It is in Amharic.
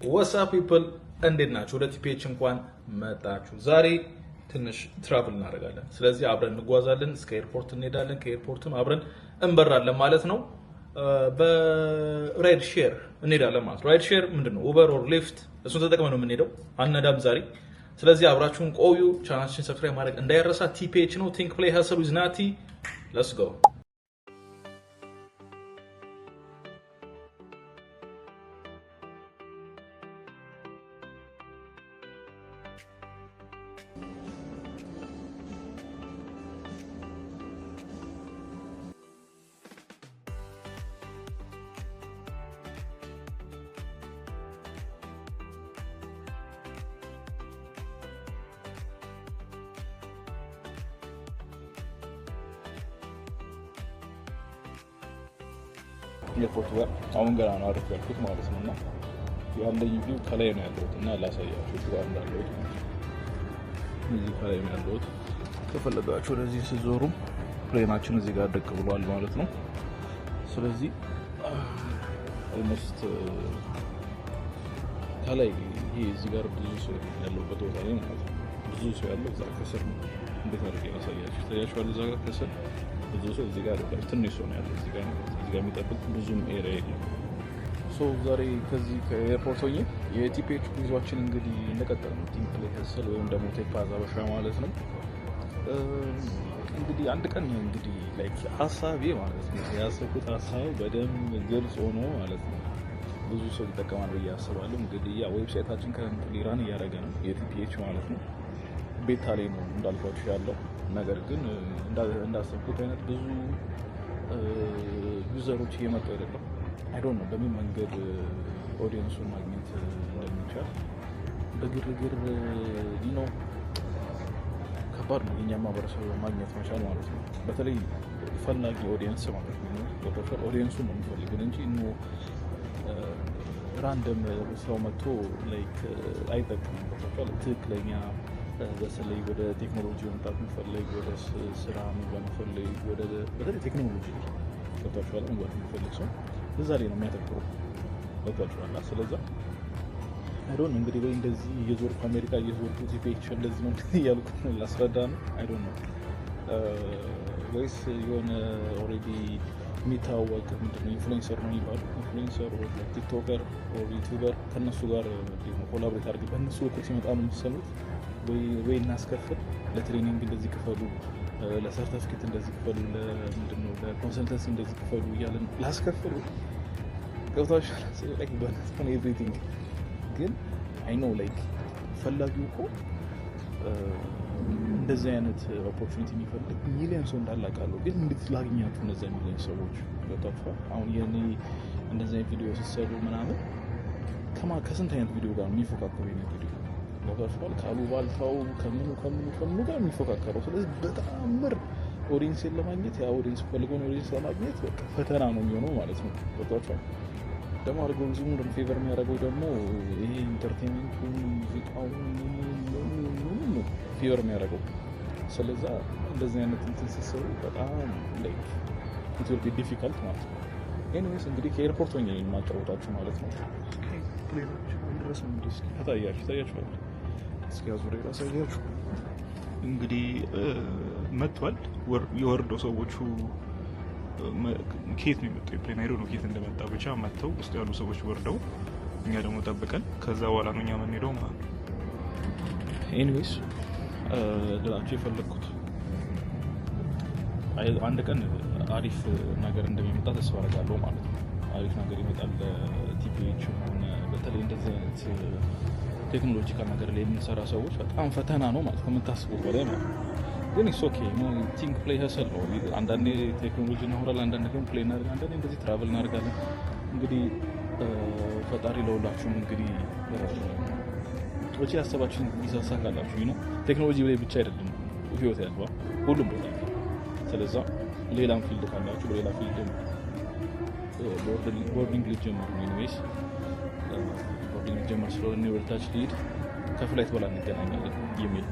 ዋትስአፕ ፒፕል እንዴት ናችሁ? ወደ ቲፒኤች እንኳን መጣችሁ። ዛሬ ትንሽ ትራቭል እናደርጋለን። ስለዚህ አብረን እንጓዛለን፣ እስከ ኤርፖርት እንሄዳለን፣ ከኤርፖርትም አብረን እንበራለን ማለት ነው። በራይድ ሼር እንሄዳለን ማለት ነው። ራይድ ሼር ምንድነው? ኡበር ኦር ሊፍት፣ እሱን ተጠቅመን ነው የምንሄደው። አነዳም ዛሬ። ስለዚህ አብራችሁን ቆዩ። ቻናላችንን ሰብስክራይብ ማድረግ እንዳይረሳ። ቲፒኤች ነው። ቲንክ ፕሌይ ሀስል ዊዝ ናቲ። ሌትስ ጎ። ኤርፖርት ጋር አሁን ገና ነው አሪፍ ያልኩት ማለት ነው። እና ያለኝ ቪው ከላይ ነው ያለሁት እና ላሳያችሁ ጋር እንዳለሁት እዚህ ከላይ ነው ያለሁት። ከፈለጋችሁ ወደዚህ ሲዞሩ ፕሌናችን እዚህ ጋር ደቅ ብሏል ማለት ነው። ስለዚህ ኦልሞስት ከላይ ይሄ እዚህ ጋር ብዙ ሰው ያለበት ቦታ ላይ ማለት ነው። ብዙ ሰው ያለው እዛ ከስር ነው። እንዴት አድርጌ ላሳያችሁ? ታያችኋል። እዛ ጋር ከስር ብዙ ሰው እዚህ ጋር አይደለም፣ ትንሽ ሰው ነው ያለው እዚህ ጋር የሚጠብቅ ብዙም ኤሪያ የለም። ሶ ዛሬ ከዚህ ከኤርፖርት ሆኜ የቲፒኤች ጉዟችን እንግዲህ እንደቀጠለ ነው። ቲንክ ፕሌይ ሀስል ወይም ደግሞ ቴክ ፓዝ አበሻ ማለት ነው። እንግዲህ አንድ ቀን እንግዲህ ላይክ ሀሳቤ ማለት ነው ያሰብኩት ሀሳብ በደንብ ግልጽ ሆኖ ማለት ነው ብዙ ሰው ይጠቀማል ብዬ አስባለሁ። እንግዲህ ያ ዌብሳይታችን ከረንትሊ ራን እያደረገ ነው የቲፒኤች ማለት ነው። ቤታ ላይ ነው እንዳልኳችሁ ያለው። ነገር ግን እንዳሰብኩት አይነት ብዙ ዩዘሮች እየመጡ አይደለም። አይ ዶንት ኖ በምን መንገድ ኦዲየንሱን ማግኘት እንደሚቻል በግርግር ነው። ከባድ ነው የኛ ማህበረሰብ ማግኘት መቻል ማለት ነው። በተለይ ፈላጊ ኦዲየንስ ማለት ነው። በተፈል ኦዲየንሱን ነው የሚፈልጉን እንጂ ነው ራንደም ሰው መጥቶ ላይክ አይጠቅምም። በተፈል ትክክለኛ በተለይ ወደ ቴክኖሎጂ መምጣት የሚፈልግ ወደ ስራ መግባት የሚፈልግ በተለይ ቴክኖሎጂ ወጣችኋል መግባት የሚፈልግ ሰው እዛ ላይ ነው የሚያተኩረው። ወጣችኋል። ስለዛ አይ ዶንት ኖ እንግዲህ ወይ እንደዚህ እየዞርኩ አሜሪካ እየዞርኩ ቲፒኤች እንደዚህ ነው እያልኩ ላስረዳ ነው። አይ ዶንት ኖ ወይስ የሆነ ኦልሬዲ የሚታወቅ ምንድነው ኢንፍሉዌንሰር ነው የሚባለው ኢንፍሉዌንሰር ወይ ቲክቶከር ወይ ዩቲዩበር ከነሱ ጋር ኮላቦሬት አድርገን በእነሱ በኩል ሲመጣ ነው የሚሰሙት። ወይ እናስከፍል፣ ለትሬኒንግ እንደዚህ ክፈሉ፣ ለሰርተፊኬት እንደዚህ ክፈሉ፣ ለምንድነው ለኮንሰልተንሲ እንደዚህ ክፈሉ እያለን ላስከፍሉ ገብታችሁ ላይክ በነስ ነው ኤቭሪቲንግ። ግን አይ ኖ ላይክ ፈላጊው እኮ እንደዚህ አይነት ኦፖርቹኒቲ የሚፈልግ ሚሊዮን ሰው እንዳላቃለሁ። ግን እንዴት ላግኛችሁ እነዛ ሚሊዮን ሰዎች? ገብታችሁ አሁን የኔ እንደዚህ አይነት ቪዲዮ ሲሰሩ ምናምን ከስንት አይነት ቪዲዮ ጋር የሚፎካከሩ የኔ ቪዲዮ ወጣቷል ካሉ ባልታው ከምኑ ጋር የሚፎካከረው። ስለዚህ በጣም ምር ኦዲየንስን ለማግኘት ያ ኦዲየንስ ፈልጎን ኦዲየንስ ለማግኘት በቃ ፈተና ነው የሚሆነው ማለት ነው። ወጣቷል ደግሞ አልጎሪዝሙ ደግሞ ፌቨር የሚያደርገው ደግሞ ይሄ ኢንተርቴይንመንት ሙዚቃው ፌቨር የሚያደርገው። ስለዛ እንደዚህ አይነት እንትን ሲሰሩ በጣም ላይክ ኢት ዊል ቢ ዲፊካልት ማለት ነው። ኤኒዌይስ እንግዲህ ከኤርፖርት ሆኜ የማጫወታችሁ ማለት ነው። ፕሌኖች ድረስ ነው እንግዲህ ታያችኋል። እስኪ አዙሬ ላሳያችሁ። እንግዲህ መጥቷል። የወርዶ ሰዎቹ ኬት ነው የመጣው የፕሌን አይዶ ነው ኬት እንደመጣ ብቻ መጥተው ውስጥ ያሉ ሰዎች ወርደው እኛ ደግሞ ጠብቀን ከዛ በኋላ ነው እኛ የምንሄደው ማለት ነው። ኤኒዌይስ ልላችሁ የፈለግኩት አንድ ቀን አሪፍ ነገር እንደሚመጣ ተስፋ አደርጋለሁ ማለት ነው። አሪፍ ነገር ይመጣል ለቲፒኤች ሆነ በተለይ እንደዚህ አይነት ቴክኖሎጂካል ነገር ላይ የምንሰራ ሰዎች በጣም ፈተና ነው ማለት ከምታስቡት በላይ ማለት ነው። ግን ኢትስ ኦኬ ኖ ቲንክ ፕሌይ ሀስል ነው። አንዳንዴ ቴክኖሎጂ እናወራለን፣ አንዳንዴ ደግሞ ፕሌይ እናደርጋለን፣ አንዳንዴ እንደዚህ ትራቨል እናደርጋለን። እንግዲህ ፈጣሪ ለሁላችሁም እንግዲህ ወጪ ያሰባችሁን ይሳካላችሁ ነው። ቴክኖሎጂ ላይ ብቻ አይደለም ህይወት ያለው ሁሉም ቦታ። ስለዛ ሌላም ፊልድ ካላችሁ በሌላ ፊልድ ቦርዲንግ ልትጀምሩ ነው። ኢኒዌይስ ቦርዲንግ ልትጀምሩ ስለሆነ ወደ ታች ልሂድ ከፍላይት በኋላ እንገናኛለን የሚል